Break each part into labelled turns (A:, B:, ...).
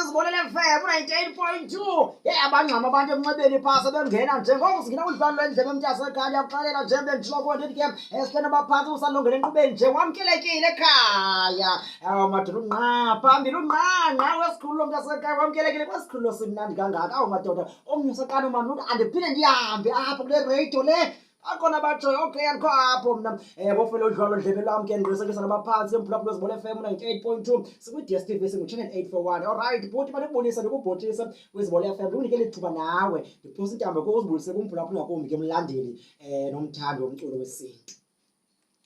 A: Zibonele FM 98.2. Abangcama abantu emnxebeni phasa bengena njengoko singena udlalo lwendlebe emntasekhaya yaqalela njembe njloko ndithi ke esihlene baphansi usalungele enkqubeni nje wamkelekile ekhaya. Madoda unqa phambili unqa wesikhululo mntasekhaya wamkelekile kwesikhululo simnandi kangaka. Madoda omnye useqala umama uthi andiphinde ndihambe apha kule radio le. Akona batsho okay andikho apho mna bofela udlalo ndlebe lwam ke ndiqinisekisa nabaphansi emphulaphula Zibonele FM 98.2 sikwi-DStv singu-channel 841. Alright bhuti mandikubonise ndikubhotise kwiZibonele FM ndikunikele ithuba nawe ndiphosa intambo ko uzibulise kumphulaphula ngakumbi ke mlandeli nomthandi womculo wesintu.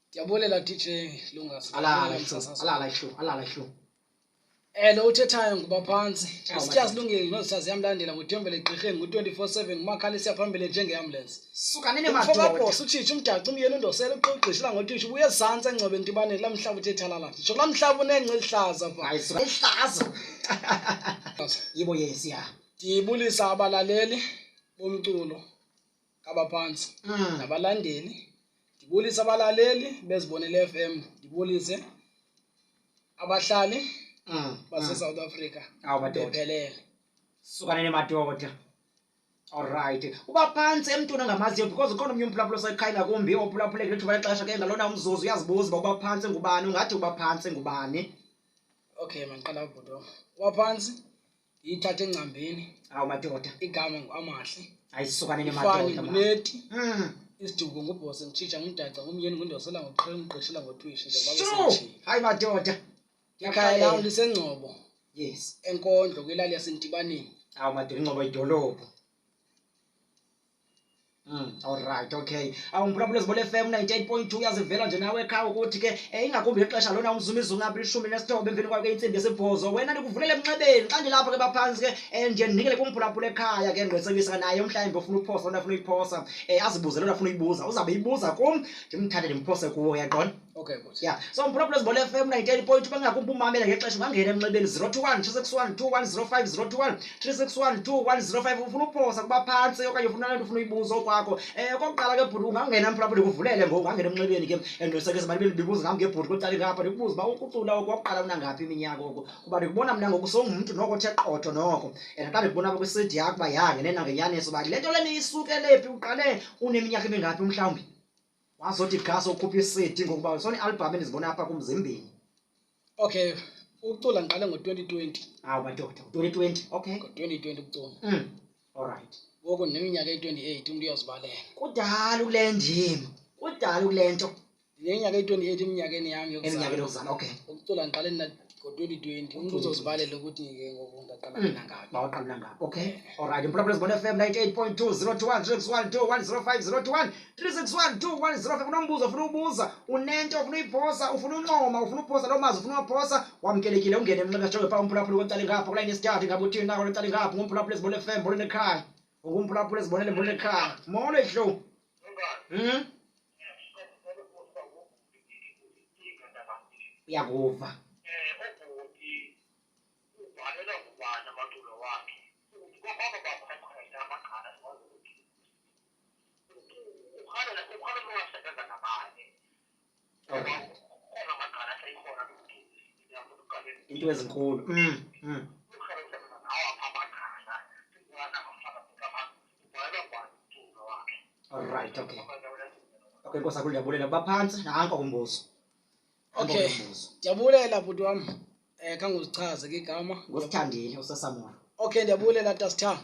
B: Ndiyabulela DJ Lungas.
A: Alala hlo.
B: Lo uthethayo nguBaphantsi. Siyazilungile nosazi yamlandela ngoThembele Gqirheni ngo24/7 kumakhalisi yaphambili njenge-ambulance.
A: Suka nene madoda.
B: Boss uThisha umdaci umyeni undosela uqoqishila ngoThisha ubuye ezantsi engcobe ntibane lamhlaba uthethalala. Ngisho lamhlaba unengce elihlaza pha.
A: Hayi suka elihlaza. Yibo yes ya.
B: Ndibulisa abalaleli bomculo kaBaphantsi nabalandeli. Ndibulisa abalaleli beZibonele FM. Ndibulise abahlali base South Africa. Bephelele.
A: Suka nene madoda. Alright. UBaphantsi emntwini angamaziyo because ukhona omnye umphulaphula osekhaya kumbi ophulaphuleke lithuba lexesha ke ngalona umzuzu uyazibuza uba uBaphantsi ngubani ungathi uBaphantsi ngubani.
B: Okay mandiqala ubhudo. uBaphantsi yithatha engcambeni.
A: Madoda.
B: Igama nguAmahle.
A: Ayisuka nene madoda.
B: Neti. Isiduko nguBoss ngitshisha ngumdaca ngumyeni ngundosela ngoqhela ngoTwisha njengoba besithi.
A: Hayi madoda.
B: Ekhaya la lisengcobo.
A: Yes.
B: Enkondlo kwilali yaseNtibaneni.
A: Madoda ingcobo idolophu. Alright okay. Umphulaphula Zibonele FM 98.2 yazivela nje nawe ekhaya ukuthi ke ingakumbi ixesha lona umzumizu ngapha 19 emveni kwakhe insimbi yesibhozo wena ndikuvulele emnxebeni xa ndilapha ke Baphantsi ke nje ndinikele kumphulaphula ekhaya ke ngqinisekisa naye mhlawumbe ufuna uphosa lona afuna uyiphosa azibuze lona afuna uyibuza uzabe ibuza kum ndimthathe ndimphose kuwo yaqona.
B: Okay boss.
A: Yeah. So umphulaphula Zibonele FM 98.2 bangakumbi umamela ngexesha ungangena emnxebeni 021 361 2105 021 361 2105 ufuna uphosa kuBaphantsi okanye ufuna lento ufuna uyibuza kwakho. Kokuqala ke bhuti ungangena emphulaphula ndikuvulele ngoku ungangena emnxebeni ke ndiqinisekisa bani ndibuza nami ngebhuti kokuqala ngapha ndikubuza uba ukucula okokuqala unangaphi iminyaka oku kuba ndikubona mna ngoku songumuntu noko othe qotho noko xa ndikubona apha kwi-CD yakho uba yangenena ngenyaniso uba le nto lena isukelephi uqale uneminyaka emingaphi mhlawumbi wazothi gaso ukhupha i-CD ngokuba sona i-album endizibona apha kumzimbini.
B: Okay ukucula ngiqale ngo-2020.
A: Madoda 2020 okay
B: ngo-2020 ukucula.
A: Alright.
B: Ngoku neminyaka eyi-28 umuntu uyazibalela.
A: Kudala kule ndima kudala kule nto.
B: Ndineminyaka eyi-28 eminyakeni yami
A: yokuzala. Okay.
B: Ukucula ngiqale ngo-2020 umuntu uzozibalela ukuthi ke ngoku ngaqala mina ngaphi.
A: Bawaqala ngaphi. Okay. Alright. Umphulaphula Zibonele FM 98.2 021 361 2105 021 361 2105 unombuzo ufuna ubuza unento ufuna uyiphosa ufuna unqoma ufuna uphosa lo mazi ufuna uphosa wamkelekile ungene emnxeba jonge pha umphulaphula kwentali ngapha kulayini esithathu ngabe uthini nako lentali ngapha ngumphulaphula Zibonele FM Zibonele ekhaya ngumphulaphula Zibonele ekhaya molo ehlo. Uyakuva. Into ezinkulu. Alright okay. Okay Nkosi akho ndiyabulela Baphantsi nanko kumbuzo.
B: Okay. Ndiyabulela bhuti wami. Khange uzichaze ke igama.
A: Ngosithandile usasamora.
B: Okay ndiyabulela Tasitha.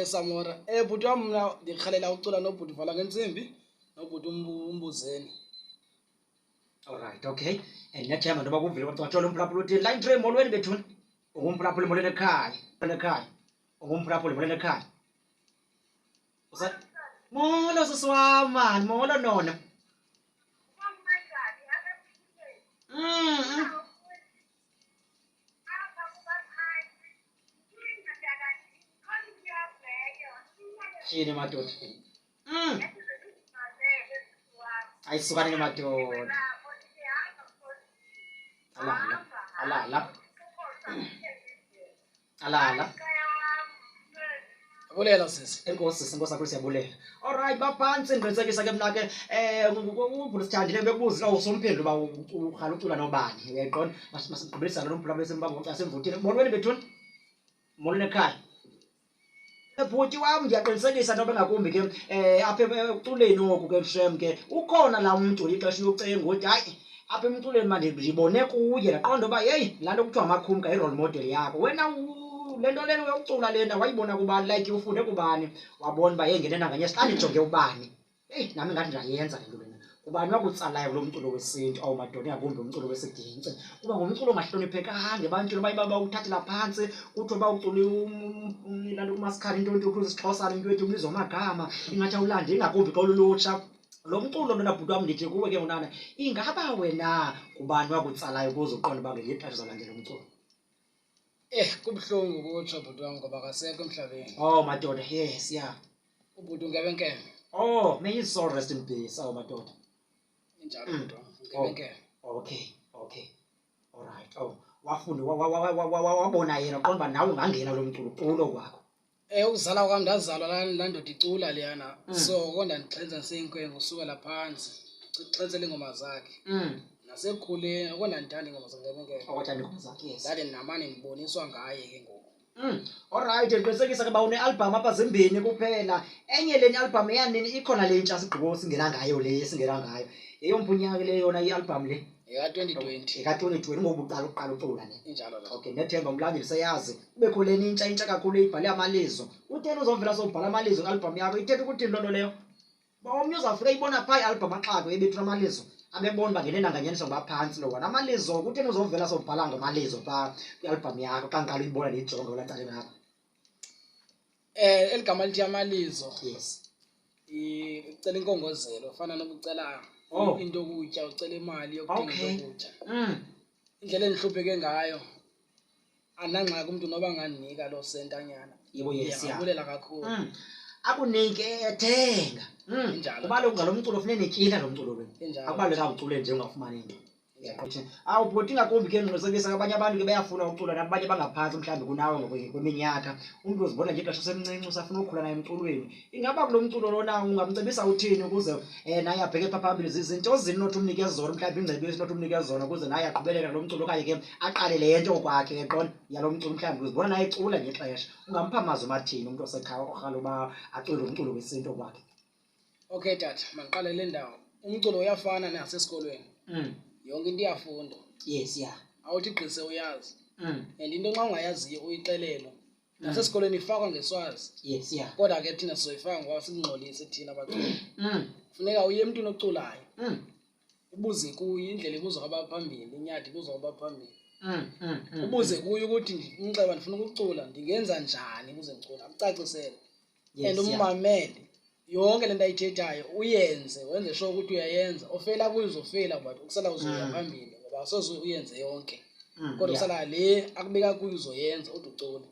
B: Samora. Bhuti wami mna ndikhalela ucula nobhuti vala ngensimbi nobhuti umbuzeni.
A: Alright, okay. And nethemba ndoba kuvile kwathola umphulaphula uthi line 3 molweni bethuni. Ungumphulaphula molweni ekhaya. Ekhaya. Ungumphulaphula molweni ekhaya. Usa Molo sisiwama, molo nona. Shini madoda. Ayisukani madoda. Alala.
B: Abulela sisi.
A: Enkosi akho siyabulela. Alright Baphantsi ngiqinisekisa ke mna ke ubhulisithandile bekubuza awusomphendula ba ukhala ucula nobani. Uyayiqonda masigqibisana nomphulaphula sembamba ngasemvuthini. Molweni bethuni. Molweni ekhaya. Bhuti wami ngiyaqinisekisa noba ngakumbi ke apha ekuculeni oku ke shem ke ukhona la umuntu ixesha yokucenga ukuthi hayi apha emculeni manje ngibone kuye laqonda uba hey laa nto kuthiwa amakhumka i-role model yakho wena lento lena yokucula lena wayibona kubani like ufunde kubani wabona uba hey ngenena nganye sihlale ndijonge ubani hey nami ngathi ndiyayenza lento lena ubani wakutsalayo kulo mculo wesintu awu madoda ingakumbi umculo wesidince kuba ngumculo ongahloniphekanga ebantwini bayiba uthathela phansi kuthiwa bawucula umlando kumasikhala into yokuthi isixhosa into yethu ubizwa amagama ingathi awulande ingakumbi xa ululutsha lo mculo lona bhuti wami ndithi kuwe ke unana ingaba wena kubani wakutsalayo ukuze uqonde uba ngelinye ixesha uzalandela umculo
B: Kubuhlungu ukutsho bhuti wami ngoba akasekho emhlabeni.
A: Oh madoda yes yeah.
B: Ubhuti ungebenkele.
A: Oh may his soul rest in peace. Oh madoda.
B: Injalo bhuti wami ungebenkele.
A: Okay. Alright. Oh wafunda wabona yena qonda uba nawe ungangena lo mculo uculo kwakho.
B: Ukuzala kwami ndazalwa la ndoda icula leyana. So konda ndixhenza ngiseyinkwenkwe usukela phansi. Xhenzele ingoma zakhe. Nasekukhuleni konda ndithanda ingoma zongebenkele.
A: Awuthanda ingoma zakhe yes.
B: Dade namane ngiboniswa ngaye ke ngoku.
A: Alright ngiqinisekisa ke ba une-album apha zimbini kuphela. Enye leni album eyanini ikhona le ntsha sigqibo singena ngayo le singena ngayo. Yeyompunyaka le yona i-album le.
B: Eka 2020.
A: Eka 2020 ngoba uqala ucula ne.
B: Injalo la.
A: Okay nethemba umlandeli seyazi. Kubekho leni intsha kakhulu ibhale amalizo. Utheni uzovela sobhala amalizo nge-album yakho ithetha ukuthi loo nto leyo. Ba omnye uzafika ibona phaa i-album axakwe ebethula amalizo. Abebona bangenena nganyeniso Baphantsi lo wana amalizo kutheni uzovela sobhala ngamalizo phaa kwi-album yakho xa ngiqala uyibona lijonga olatsaleni apha.
B: Eligama lithi amalizo.
A: Yes.
B: Ucela inkongozelo ufana nokucela into ukutya ucela imali yokuthenga ukutya. Indlela endihlupheke ngayo anangxaki umuntu noba ngandinika lo sentanyana.
A: Yebo yes
B: yabulela kakhulu.
A: Akunike ethenga.
B: Injalo.
A: Kuba lo ngalo mculo ufune netyila lo mculo wena.
B: Injalo.
A: Akubaleka ucule nje ungafumani into. Awu bhuti ngakumbi ke ngiqinisekisa abanye abantu ke bayafuna ucula nabanye bangaphansi mhlawumbe kunawe ngokweminyaka umuntu uzibona nje ixesha semncinci usafuna ukukhula naye emculweni ingaba kulo mculo lona ungamcebisa uthini ukuze naye abheke pha phambili izinto zinothi umnikeze zona mhlawumbe ingcebiso inothi umnikeze zona ukuze naye aqhubeleke lo mculo okanye ke aqale le nto kwakhe eqona yalo mculo mhlawumbe uzibona naye ecula ngexesha ungampha amazwi amathini umuntu osekhaya orhala uba acule umculo wesinto kwakhe.
B: Okay tata mandiqale le ndawo umculo uyafana nasesikolweni. Yonke into iyafunda.
A: Yes yeah.
B: Awuthi gqise uyazi. And into xa ungayaziyo uyixelelo. Nasesikolweni ifakwa ngeswazi.
A: Yes yeah.
B: Kodwa ke thina sizoyifaka ngoba singxolise thina abaculi. Kufuneka uye emntwini oculayo. Ubuze kuye indlela ibuzwa kwabaphambili inyadi ibuzwa kwabaphambili. Ubuze kuye ukuthi umceba ndifuna ukucula ndingenza njani ukuze ngicula akucacisele. And ummamele yonke lento ayithethayo uyenze wenze sure ukuthi uyayenza ofela kuyo uzofela but ukusala uzoya phambili ngoba asoze uyenze yonke kodwa usala le akubeka kuyo uzoyenza uducule.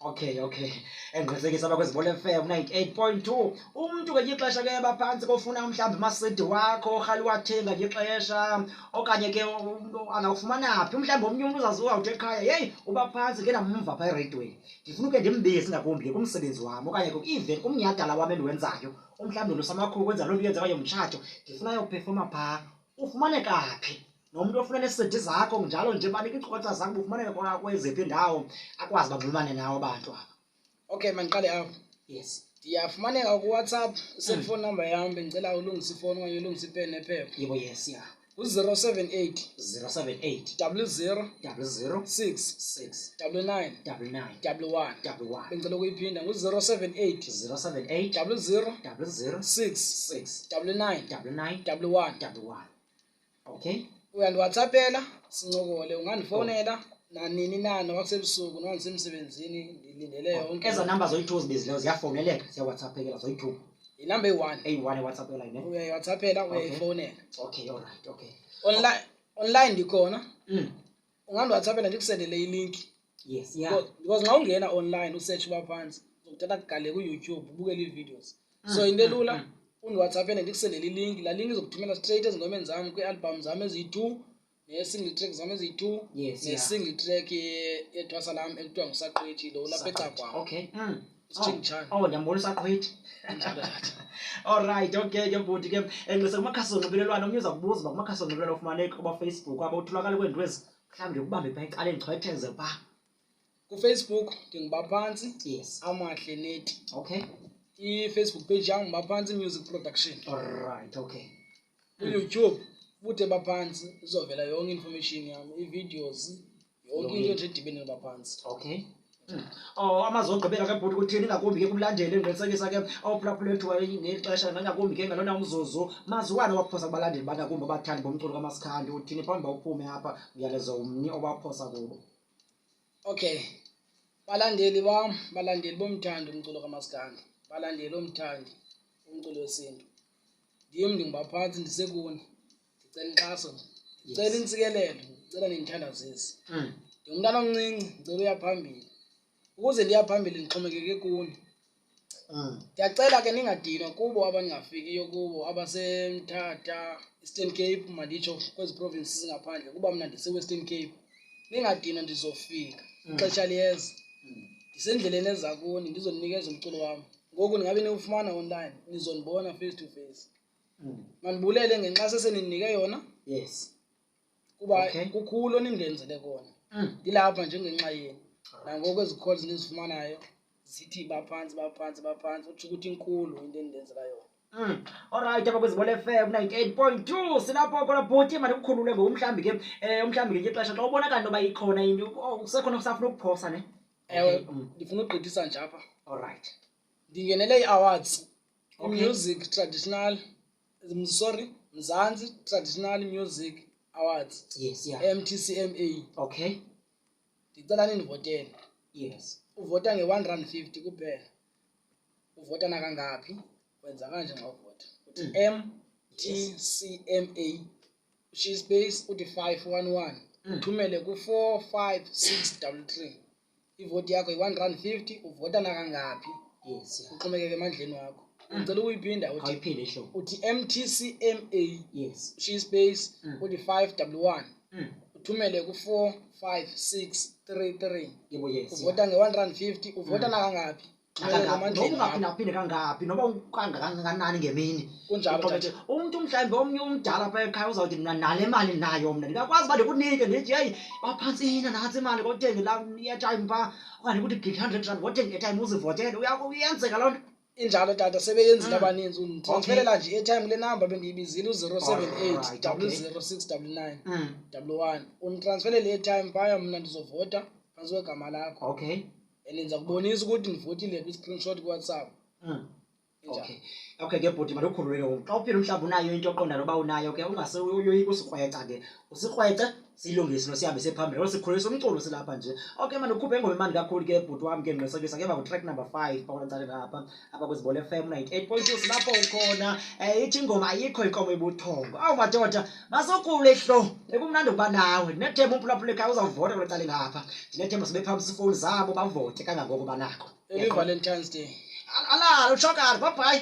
A: Okay. Engiqinisekisa abakwezibole FM 98.2 umuntu ke ixesha ke Baphantsi kofuna mhlawumbe amasidi wakho ohali wathenga ixesha okanye ke angawufumana phi mhlawumbe omnye umuntu uzaziwa uthi ekhaya hey uBaphantsi ke namva pha eradioweni ndifuna ke ndimbize ngakumbi ke kumsebenzi wami okanye ke even kumnyhadala wami endiwenzayo mhlawumbe lusamakhulu kwenza loo nto yenza kwaye umtshato ndifuna yoperforma pha ufumaneka phi nomuntu ofuna nesidi zakho njalo nje banika iinkcukacha zakho ufumaneka khona kweziphi indawo akwazi banxulumane nawo abantu apha.
B: Okay mandiqale apho.
A: Yes.
B: Ndiyafumaneka ku WhatsApp cellphone number yami bengicela ulungise ifoni okanye ulungise ipen nephepha.
A: Yebo yes yeah.
B: u-078
A: 078
B: 00
A: 00
B: 6
A: 6
B: 99
A: 99
B: 11
A: 11
B: bengicela ukuyiphinda ngu-078
A: 078
B: 00
A: 00
B: 6
A: 6
B: 99
A: 99
B: 11
A: 11. Okay.
B: uyandiwhatsappela sincokole ungandifonela nanini na noma kusebusuku noma ngisemsebenzini ndilindele yonke
A: eza number zoyi-2 zibizileyo ziyafoneleka ziya-whatsappekela zoyi-2
B: inumber eyi-1
A: eyi-1 ewhatsappela yine
B: uyayi-whatsappela uyayifonela
A: okay alright okay
B: online ndikhona ungandiwhatsappela ndikusendele ilinki
A: yes yeah
B: because nxa ungena online usearch Baphantsi uzokuthatha kugale ku-YouTube ubukele ii-videos so into elula undiwhatsappele ndikusendele ilinki la link izokuthumela straight ezingomeni zami kwi-album zami eziyi-2 ne-single track zami eziyi-2 ne-single track yethwasa lami ekuthiwa ngusaqwethi lo lapha ecagwama
A: okay
B: isitshingitshana
A: ndiyambona usaqwethi alright okay ke bhuti ke ngise kumakhasi onxibelelwano omnye uza kubuza uba kumakhasi onxibelelwano ufumaneka kubaFacebook aba utholakala kweento ezi mhlawumbi ndikubambe phaa ecaleni ndichwetheze phaa
B: kuFacebook ndinguBaphantsi
A: yes
B: amahle neti
A: okay
B: i-Facebook page yam Baphantsi Music Production
A: alright okay
B: ku-YouTube futhi Baphantsi izovela yonke information yami ii-videos yonke into nje edibene noBaphantsi
A: okay amazogqibela ke bhuti kuthini ngakumbi ke kumlandeli endiqinisekisa ke awuphulaphula ethuba ngexesha ngakumbi ke ngalona umzuzu maziwane waphosa kubalandeli bangakumbi abathandi bomculo kaMaskandi uthini phambi bawuphume apha uyalezo umni obaphosa kubo
B: okay balandeli bam balandeli bomthandi umculo kaMaskandi balandeli omthandi umculo wesintu ndim ndinguBaphantsi ndisekuni ndicela inkxaso ndicela intsikelelo ndicela nindithandazise ndingumntana omncinci ndicela uya phambili ukuze ndiya phambili ndixhomekeke kuni ndiyacela ke ningadinwa kubo abaningafikiyo kubo abaseMthatha Eastern Cape manditsho kwezi provinces zingaphandle kuba mna ndise-Western Cape ningadinwa ndizofika ixesha liyeza ndisendleleni eza kuni ndizoninikeza umculo wami ngoku ndingabe niwufumana online nizondibona face to face mandibulele ngenkxaso eseninike yona
A: yes
B: kuba kukhulu onindenzele kona ndilapha njengenxa yeni nangoku ezi calls nizifumanayo zithi Baphantsi utsho ukuthi inkulu into endenzela yona
A: alright apha kweZibonelo FM 98.2 silapho khona bhuti mandikukhulule ngomhlambi ke umhlambi ke ixesha xa ubonakala into yoba ikhona into kusekhona kusafuna ukuphosa ne
B: ewe ndifuna ugqithisa nje apha
A: alright
B: ndingenele ii-awards music traditional Mzansi Traditional Music Awards
A: yes yeah
B: MTCMA
A: okay
B: ndicela nindivotele
A: yes
B: uvota nge-R150 kuphela uvota nakangaphi wenza kanje xa uvota uthi MTCMA space uthi 511 uthumele ku-45633 ivoti yakho yi-R150 uvota nakangaphi
A: yes
B: uxhomekeke emandleni wakho ngicela ukuyiphinda uthi MTCMA
A: yes
B: space uthi 511 uthumele ku-45633
A: yebo yes
B: uvota nge-R150 uvota nakangaphi
A: nokungaphinde kangaphi noba kangakanani ngemini
B: kunjalo
A: umuntu mhlawumbi omnye umdala apha ekhaya uzawuthi mna nale mali nayo mna ndingakwazi uba ndikunike ndithi heyi Baphantsina nantsi imali kothenge laa airtime phaa okanye kuthi gig R100 ngothenga i-airtime uzivotele uyenzeka loo nto
B: injalo tata sebeyenzile abaninzi unditransferela nje i-airtime kule number bendiyibizile u-078 0069 11 unditransferele i-airtime phaya mna ndizovota phantsi kwegama lakho
A: okay
B: and ndiza kubonisa ukuthi ndivotile kwi-screenshot kuWhatsApp
A: okay ke bhuti mandikukhululeke ngoku xa uphinde mhlawumbi unayo into oqonda noba unayo ke ungaseyoyika usikrweca ke usikrwece siyilungise nosihambe sephambili sikhulisa umculo silapha nje okay mandikhuphe engoma imandi kakhulu ke bhuti wami ke ndiqinisekisa ke baku-track number 5 phakwentsaleni apha kweZibonelo FM 98.2 silapho ukhona ithi ingoma ayikho inkomo ebuthongo awu madoda masokule hlo bekumnandi ukuba nawe ndinethemba umphulaphula ekhaya uzawuvota kule cala ngapha ndinethemba sibe phambi sifowuni zabo bavote kangangoko banako
B: Valentine's Day
A: alalo shokari bye bye